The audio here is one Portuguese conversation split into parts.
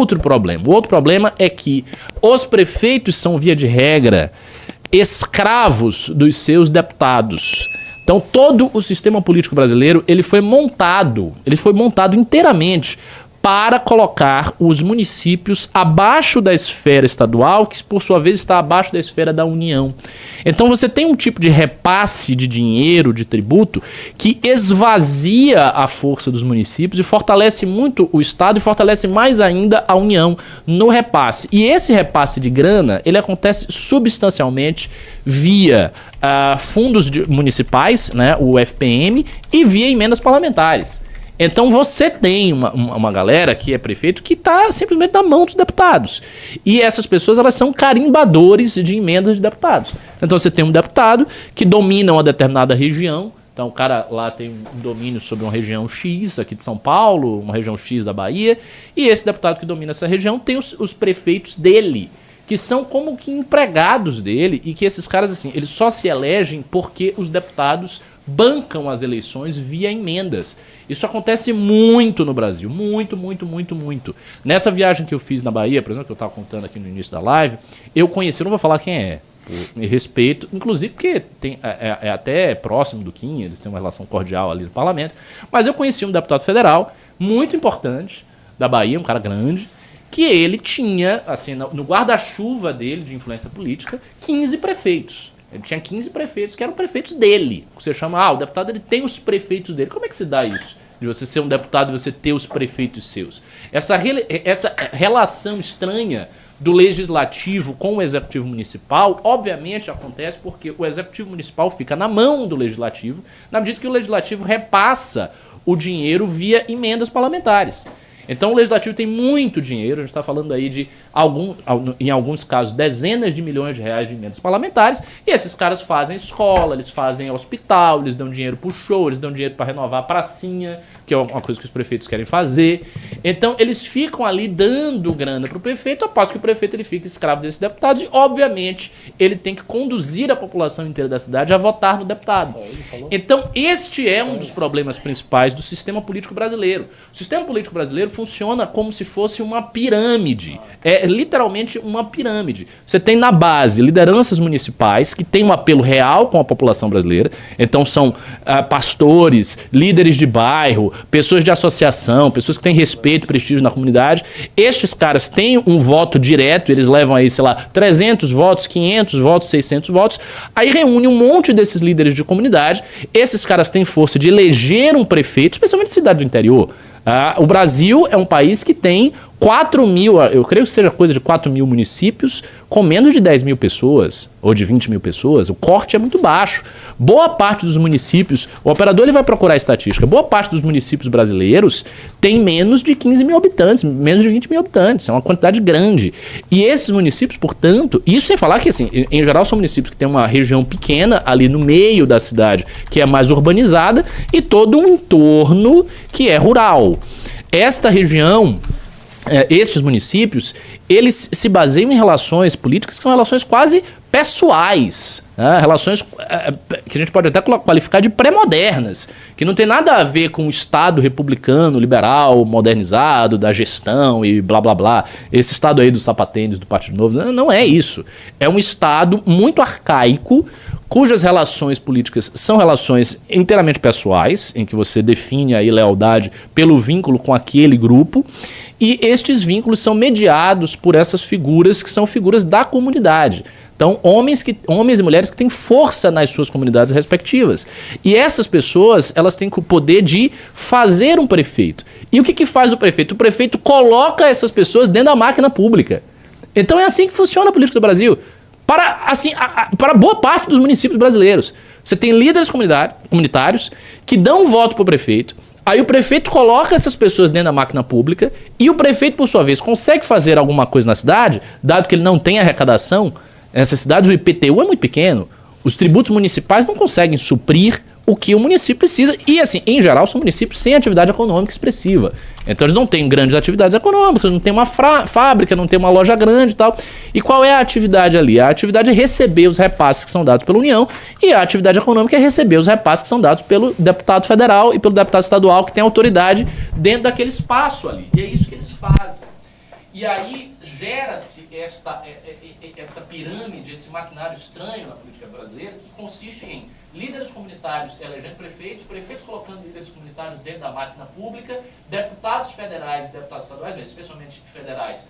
outro problema. O outro problema é que os prefeitos são, via de regra, escravos dos seus deputados. Então todo o sistema político brasileiro ele foi montado inteiramente para colocar os municípios abaixo da esfera estadual, que por sua vez está abaixo da esfera da União. Então você tem um tipo de repasse de dinheiro, de tributo, que esvazia a força dos municípios e fortalece muito o Estado e fortalece mais ainda a União no repasse. E esse repasse de grana, ele acontece substancialmente via fundos municipais, né, o FPM, e via emendas parlamentares. Então você tem uma galera que é prefeito que está simplesmente na mão dos deputados. E essas pessoas elas são carimbadores de emendas de deputados. Então você tem um deputado que domina uma determinada região. Então o cara lá tem um domínio sobre uma região X aqui de São Paulo, uma região X da Bahia. E esse deputado que domina essa região tem os prefeitos dele, que são como que empregados dele. E que esses caras assim, eles só se elegem porque os deputados bancam as eleições via emendas. Isso acontece muito no Brasil, muito. Nessa viagem que eu fiz na Bahia, por exemplo, que eu estava contando aqui no início da live, eu conheci, eu não vou falar quem é, por respeito, inclusive porque é até próximo do Kim, eles têm uma relação cordial ali no parlamento, mas eu conheci um deputado federal muito importante da Bahia, um cara grande, que ele tinha, assim, no guarda-chuva dele de influência política, 15 prefeitos. Ele tinha 15 prefeitos que eram prefeitos dele. Você chama, o deputado ele tem os prefeitos dele. Como é que se dá isso? De você ser um deputado e você ter os prefeitos seus? Essa relação estranha do legislativo com o executivo municipal, obviamente acontece porque o executivo municipal fica na mão do legislativo, na medida que o legislativo repassa o dinheiro via emendas parlamentares. Então o legislativo tem muito dinheiro, a gente está falando aí de, em alguns casos, dezenas de milhões de reais de emendas parlamentares, e esses caras fazem escola, eles fazem hospital, eles dão dinheiro para o show, eles dão dinheiro para renovar a pracinha, que é uma coisa que os prefeitos querem fazer. Então eles ficam ali dando grana para o prefeito, após que o prefeito ele fica escravo desses deputados, e obviamente ele tem que conduzir a população inteira da cidade a votar no deputado. Então este é um dos problemas principais do sistema político brasileiro. O sistema político brasileiro funciona como se fosse uma pirâmide. É literalmente uma pirâmide. Você tem na base lideranças municipais que têm um apelo real com a população brasileira. Então são pastores, líderes de bairro, pessoas de associação, pessoas que têm respeito e prestígio na comunidade. Estes caras têm um voto direto, eles levam aí, sei lá, 300 votos, 500 votos, 600 votos. Aí reúne um monte desses líderes de comunidade. Esses caras têm força de eleger um prefeito, especialmente em cidade do interior. O Brasil é um país que tem 4 mil, eu creio que seja coisa de 4 mil municípios com menos de 10 mil pessoas ou de 20 mil pessoas. O corte é muito baixo. Boa parte dos municípios, o operador ele vai procurar a estatística, boa parte dos municípios brasileiros tem menos de 15 mil habitantes, menos de 20 mil habitantes. É uma quantidade grande. E esses municípios, portanto, isso sem falar que, assim, em geral são municípios que têm uma região pequena ali no meio da cidade, que é mais urbanizada, e todo um entorno que é rural. Esta região, estes municípios, eles se baseiam em relações políticas que são relações quase pessoais, né? Relações que a gente pode até qualificar de pré-modernas, que não tem nada a ver com o Estado republicano, liberal, modernizado, da gestão e blá blá blá. Esse Estado aí dos sapatênis, do Partido Novo, não é isso. É um Estado muito arcaico, cujas relações políticas são relações inteiramente pessoais, em que você define aí lealdade pelo vínculo com aquele grupo, e estes vínculos são mediados por essas figuras que são figuras da comunidade. Então, homens e mulheres que têm força nas suas comunidades respectivas. E essas pessoas, elas têm o poder de fazer um prefeito. E o que faz o prefeito? O prefeito coloca essas pessoas dentro da máquina pública. Então é assim que funciona a política do Brasil. Para boa parte dos municípios brasileiros. Você tem líderes comunitários que dão voto para o prefeito, aí o prefeito coloca essas pessoas dentro da máquina pública e o prefeito, por sua vez, consegue fazer alguma coisa na cidade, dado que ele não tem arrecadação. Nessas cidades o IPTU é muito pequeno, os tributos municipais não conseguem suprir o que o município precisa. E, assim, em geral, são municípios sem atividade econômica expressiva. Então, eles não têm grandes atividades econômicas, não tem uma fábrica, não tem uma loja grande e tal. E qual é a atividade ali? A atividade é receber os repasses que são dados pela União, e a atividade econômica é receber os repasses que são dados pelo deputado federal e pelo deputado estadual, que tem autoridade dentro daquele espaço ali. E é isso que eles fazem. E aí gera-se essa pirâmide, esse maquinário estranho na política brasileira, que consiste em líderes comunitários elegendo prefeitos, prefeitos colocando líderes comunitários dentro da máquina pública, deputados federais e deputados estaduais, mas especialmente federais,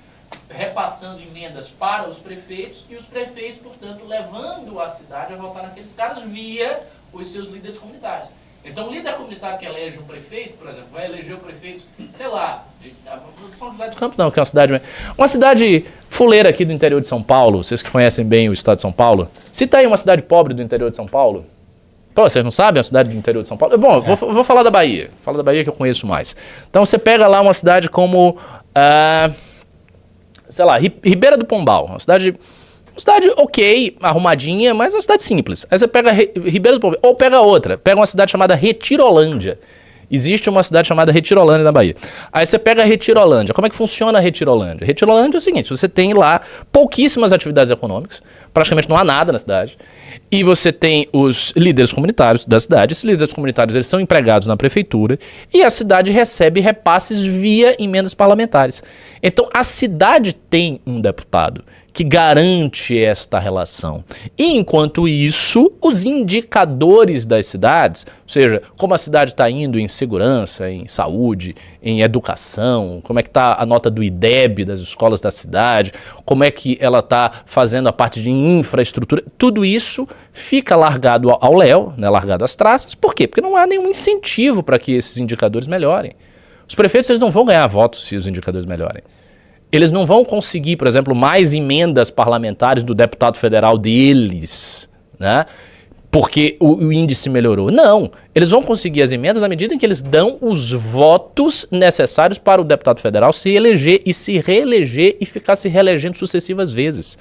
repassando emendas para os prefeitos, e os prefeitos, portanto, levando a cidade a votar naqueles caras via os seus líderes comunitários. Então, o líder comunitário que elege um prefeito, por exemplo, vai eleger o prefeito, sei lá, de São José dos Campos, não, que é uma cidade fuleira aqui do interior de São Paulo, vocês que conhecem bem o estado de São Paulo. Cita aí uma cidade pobre do interior de São Paulo. Pô, vocês não sabem a cidade do interior de São Paulo? Bom, vou falar da Bahia. Fala da Bahia que eu conheço mais. Então, você pega lá uma cidade como, sei lá, Ribeira do Pombal, uma cidade ok, arrumadinha, mas uma cidade simples. Aí você pega Ribeira do Pombal, ou pega outra, pega uma cidade chamada Retirolândia. Existe uma cidade chamada Retirolândia na Bahia. Aí você pega a Retirolândia. Como é que funciona a Retirolândia? Retirolândia é o seguinte, você tem lá pouquíssimas atividades econômicas, praticamente não há nada na cidade, e você tem os líderes comunitários da cidade. Esses líderes comunitários eles são empregados na prefeitura e a cidade recebe repasses via emendas parlamentares. Então a cidade tem um deputado que garante esta relação. E, enquanto isso, os indicadores das cidades, ou seja, como a cidade está indo em segurança, em saúde, em educação, como é que está a nota do IDEB das escolas da cidade, como é que ela está fazendo a parte de infraestrutura, tudo isso fica largado ao léu, né, largado às traças. Por quê? Porque não há nenhum incentivo para que esses indicadores melhorem. Os prefeitos eles não vão ganhar votos se os indicadores melhorem. Eles não vão conseguir, por exemplo, mais emendas parlamentares do deputado federal deles, né? Porque o índice melhorou. Não, eles vão conseguir as emendas na medida em que eles dão os votos necessários para o deputado federal se eleger e se reeleger e ficar se reelegendo sucessivas vezes.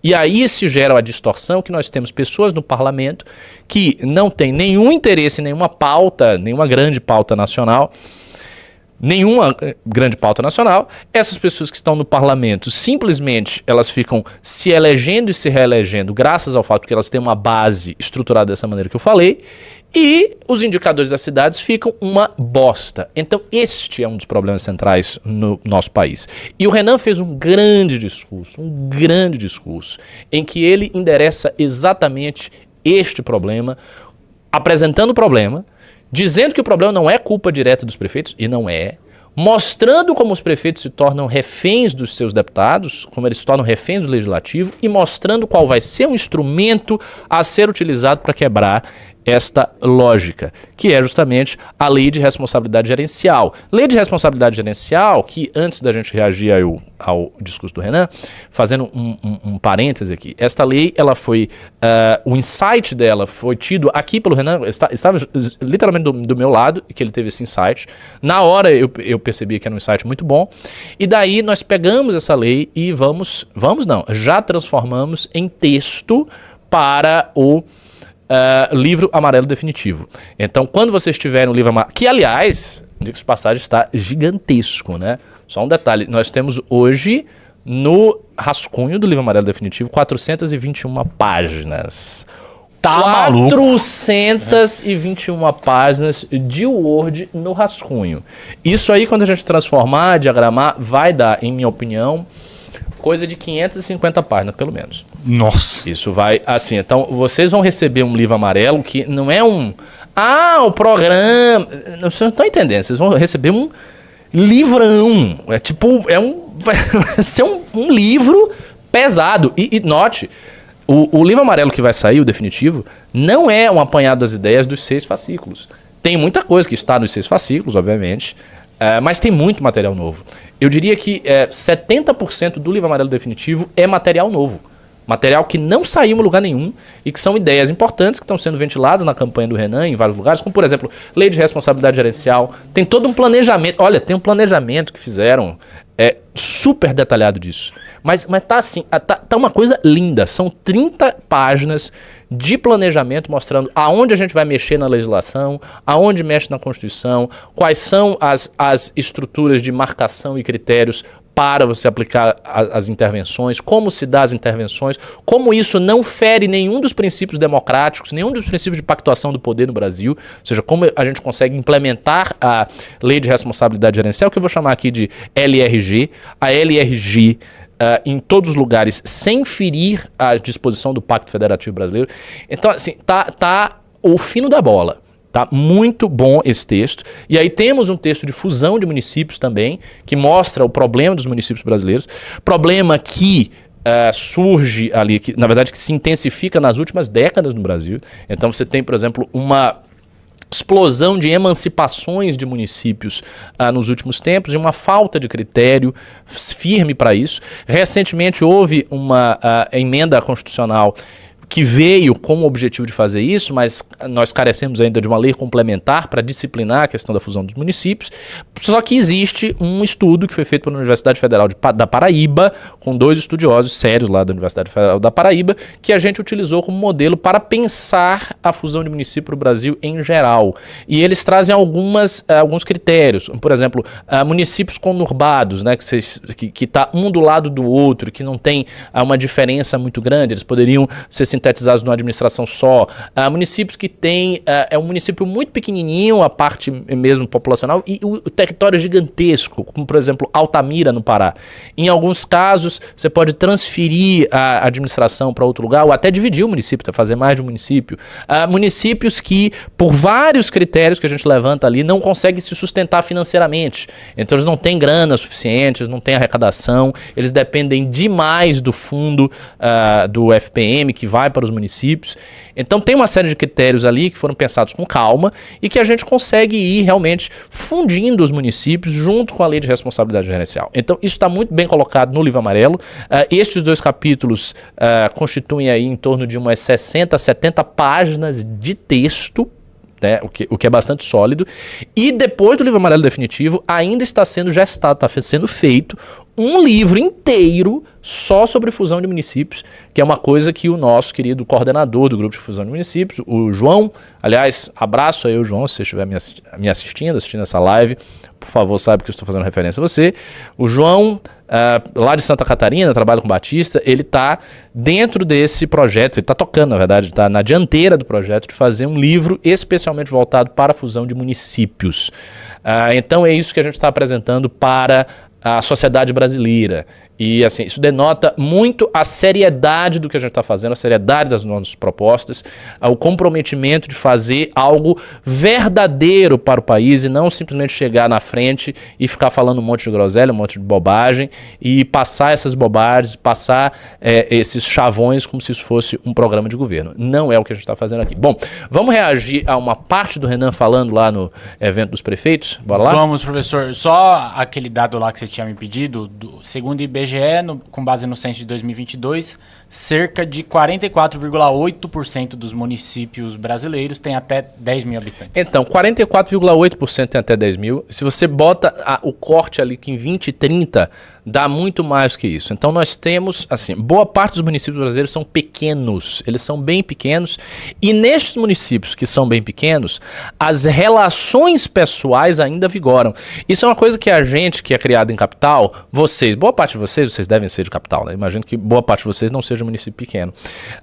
E aí se gera a distorção que nós temos pessoas no parlamento que não têm nenhum interesse em nenhuma pauta, nenhuma grande pauta nacional, essas pessoas que estão no parlamento, simplesmente elas ficam se elegendo e se reelegendo graças ao fato que elas têm uma base estruturada dessa maneira que eu falei, e os indicadores das cidades ficam uma bosta. Então este é um dos problemas centrais no nosso país. E o Renan fez um grande discurso, em que ele endereça exatamente este problema, apresentando o problema, dizendo que o problema não é culpa direta dos prefeitos, e não é, mostrando como os prefeitos se tornam reféns dos seus deputados, como eles se tornam reféns do legislativo, e mostrando qual vai ser o instrumento a ser utilizado para quebrar esta lógica, que é justamente a Lei de Responsabilidade Gerencial. Lei de Responsabilidade Gerencial, que antes da gente reagir ao discurso do Renan, fazendo um parêntese aqui, esta lei, ela foi, o insight dela foi tido aqui pelo Renan, estava literalmente do meu lado, que ele teve esse insight. Na hora eu percebi que era um insight muito bom, e daí nós pegamos essa lei e já transformamos em texto para o livro amarelo definitivo. Então, quando vocês tiverem um livro amarelo, que aliás, diga-se de passagem, está gigantesco, né? Só um detalhe, nós temos hoje no rascunho do livro amarelo definitivo 421 páginas. Tá maluco. 421 páginas de Word no rascunho. Isso aí, quando a gente transformar, diagramar, vai dar, em minha opinião, coisa de 550 páginas, pelo menos. Nossa. Isso vai assim. Então, vocês vão receber um livro amarelo que não é o programa. Vocês não estão entendendo. Vocês vão receber um livrão. Vai ser um livro pesado. E note, o livro amarelo que vai sair, o definitivo, não é um apanhado das ideias dos 6 fascículos. Tem muita coisa que está nos 6 fascículos, obviamente, mas tem muito material novo. Eu diria que 70% do livro amarelo definitivo é material novo. Material que não saiu em lugar nenhum e que são ideias importantes que estão sendo ventiladas na campanha do Renan em vários lugares, como, por exemplo, Lei de Responsabilidade Gerencial. Tem todo um planejamento. Olha, tem um planejamento que fizeram super detalhado disso. Mas tá assim, tá uma coisa linda. São 30 páginas de planejamento mostrando aonde a gente vai mexer na legislação, aonde mexe na Constituição, quais são as estruturas de marcação e critérios para você aplicar as intervenções, como se dá as intervenções, como isso não fere nenhum dos princípios democráticos, nenhum dos princípios de pactuação do poder no Brasil, ou seja, como a gente consegue implementar a Lei de Responsabilidade Gerencial, que eu vou chamar aqui de LRG, a LRG em todos os lugares, sem ferir a disposição do Pacto Federativo Brasileiro. Então, assim, tá o fino da bola. Tá muito bom esse texto. E aí temos um texto de fusão de municípios também, que mostra o problema dos municípios brasileiros. Problema que surge ali, que, na verdade, que se intensifica nas últimas décadas no Brasil. Então você tem, por exemplo, uma explosão de emancipações de municípios nos últimos tempos e uma falta de critério firme para isso. Recentemente houve uma emenda constitucional que veio com o objetivo de fazer isso, mas nós carecemos ainda de uma lei complementar para disciplinar a questão da fusão dos municípios. Só que existe um estudo que foi feito pela Universidade Federal da Paraíba, com 2 estudiosos sérios lá da Universidade Federal da Paraíba, que a gente utilizou como modelo para pensar a fusão de município para o Brasil em geral. E eles trazem alguns critérios, por exemplo, municípios conurbados, né, que tá um do lado do outro, que não tem uma diferença muito grande, eles poderiam ser sintetizados numa administração só. Municípios que tem um município muito pequenininho, a parte mesmo populacional, e o território gigantesco, como por exemplo Altamira no Pará. Em alguns casos você pode transferir a administração para outro lugar ou até dividir o município, fazer mais de um município. Municípios que por vários critérios que a gente levanta ali não conseguem se sustentar financeiramente. Então eles não têm grana suficiente, eles não têm arrecadação, eles dependem demais do fundo do FPM que vai para os municípios. Então tem uma série de critérios ali que foram pensados com calma e que a gente consegue ir realmente fundindo os municípios junto com a Lei de Responsabilidade Gerencial. Então isso está muito bem colocado no livro amarelo. Estes 2 capítulos constituem aí em torno de umas 60, 70 páginas de texto, né, o que é bastante sólido. E depois do livro amarelo definitivo ainda está sendo gestado, está sendo feito um livro inteiro só sobre fusão de municípios, que é uma coisa que o nosso querido coordenador do grupo de fusão de municípios, o João, aliás, abraço aí o João, se você estiver me assistindo essa live, por favor, saiba que eu estou fazendo referência a você. O João, lá de Santa Catarina, trabalha com Batista, ele está dentro desse projeto, ele está tocando, na verdade, está na dianteira do projeto de fazer um livro especialmente voltado para a fusão de municípios. Então é isso que a gente está apresentando para a sociedade brasileira. E assim, isso denota muito a seriedade do que a gente está fazendo, a seriedade das nossas propostas, o comprometimento de fazer algo verdadeiro para o país e não simplesmente chegar na frente e ficar falando um monte de groselha, um monte de bobagem e passar essas bobagens, passar esses chavões como se isso fosse um programa de governo. Não é o que a gente está fazendo aqui. Bom, vamos reagir a uma parte do Renan falando lá no evento dos prefeitos? Bora lá? Vamos, professor. Só aquele dado lá que você tinha me pedido, segundo o IBGE, com base no censo de 2022, cerca de 44,8% dos municípios brasileiros têm até 10 mil habitantes. Então, 44,8% tem até 10 mil. Se você bota o corte ali que em 2030 dá muito mais que isso. Então nós temos, assim, boa parte dos municípios brasileiros são pequenos, eles são bem pequenos, e nestes municípios que são bem pequenos, as relações pessoais ainda vigoram. Isso é uma coisa que a gente que é criado em capital, boa parte de vocês devem ser de capital, né? Imagino que boa parte de vocês não seja de município pequeno.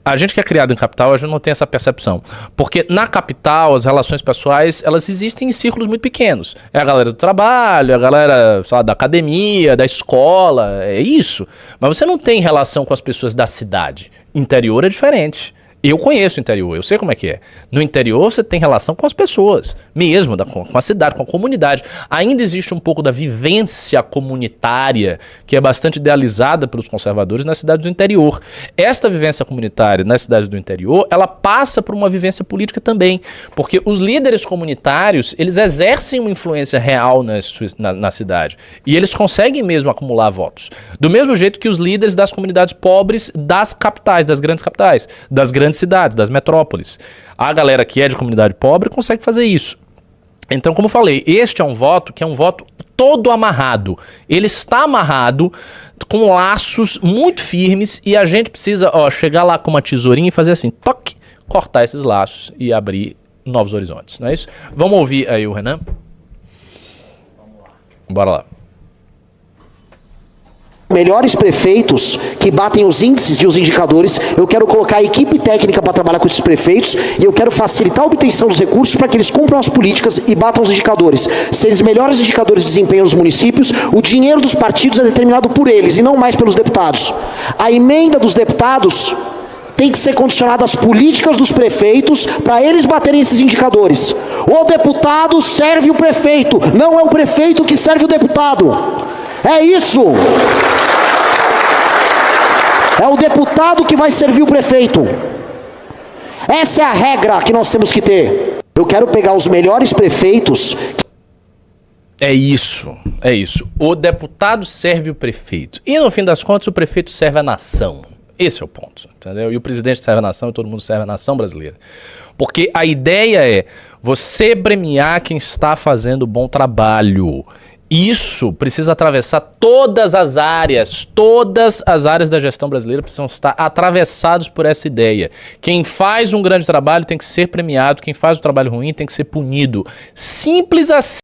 A gente que é criado em capital, a gente não tem essa percepção, porque na capital as relações pessoais, elas existem em círculos muito pequenos. É a galera do trabalho, é a galera, sei lá, da academia, da escola, é isso. Mas você não tem relação com as pessoas da cidade. Interior é diferente. Eu conheço o interior, eu sei como é que é. No interior você tem relação com as pessoas, mesmo, com a cidade, com a comunidade. Ainda existe um pouco da vivência comunitária, que é bastante idealizada pelos conservadores nas cidades do interior. Esta vivência comunitária nas cidades do interior, ela passa por uma vivência política também, porque os líderes comunitários, eles exercem uma influência real na cidade, e eles conseguem mesmo acumular votos. Do mesmo jeito que os líderes das comunidades pobres das capitais, das grandes capitais, das grandes cidades, das metrópoles. A galera que é de comunidade pobre consegue fazer isso. Então, como eu falei, este é um voto que é um voto todo amarrado. Ele está amarrado com laços muito firmes e a gente precisa chegar lá com uma tesourinha e fazer assim, toque, cortar esses laços e abrir novos horizontes. Não é isso? Vamos ouvir aí o Renan? Vamos lá. Bora lá. melhores prefeitos que batem os índices e os indicadores, eu quero colocar a equipe técnica para trabalhar com esses prefeitos e eu quero facilitar a obtenção dos recursos para que eles cumpram as políticas e batam os indicadores. Se eles melhores indicadores de desempenho nos municípios, o dinheiro dos partidos é determinado por eles e não mais pelos deputados. A emenda dos deputados tem que ser condicionada às políticas dos prefeitos para eles baterem esses indicadores. O deputado serve o prefeito, não é o prefeito que serve o deputado. É isso. É o deputado que vai servir o prefeito. Essa é a regra que nós temos que ter. Eu quero pegar os melhores prefeitos. É isso, é isso. O deputado serve o prefeito. E no fim das contas o prefeito serve a nação. Esse é o ponto, entendeu? E o presidente serve a nação e todo mundo serve a nação brasileira. Porque a ideia é você premiar quem está fazendo bom trabalho. Isso precisa atravessar todas as áreas da gestão brasileira precisam estar atravessados por essa ideia. Quem faz um grande trabalho tem que ser premiado, quem faz um trabalho ruim tem que ser punido. Simples assim.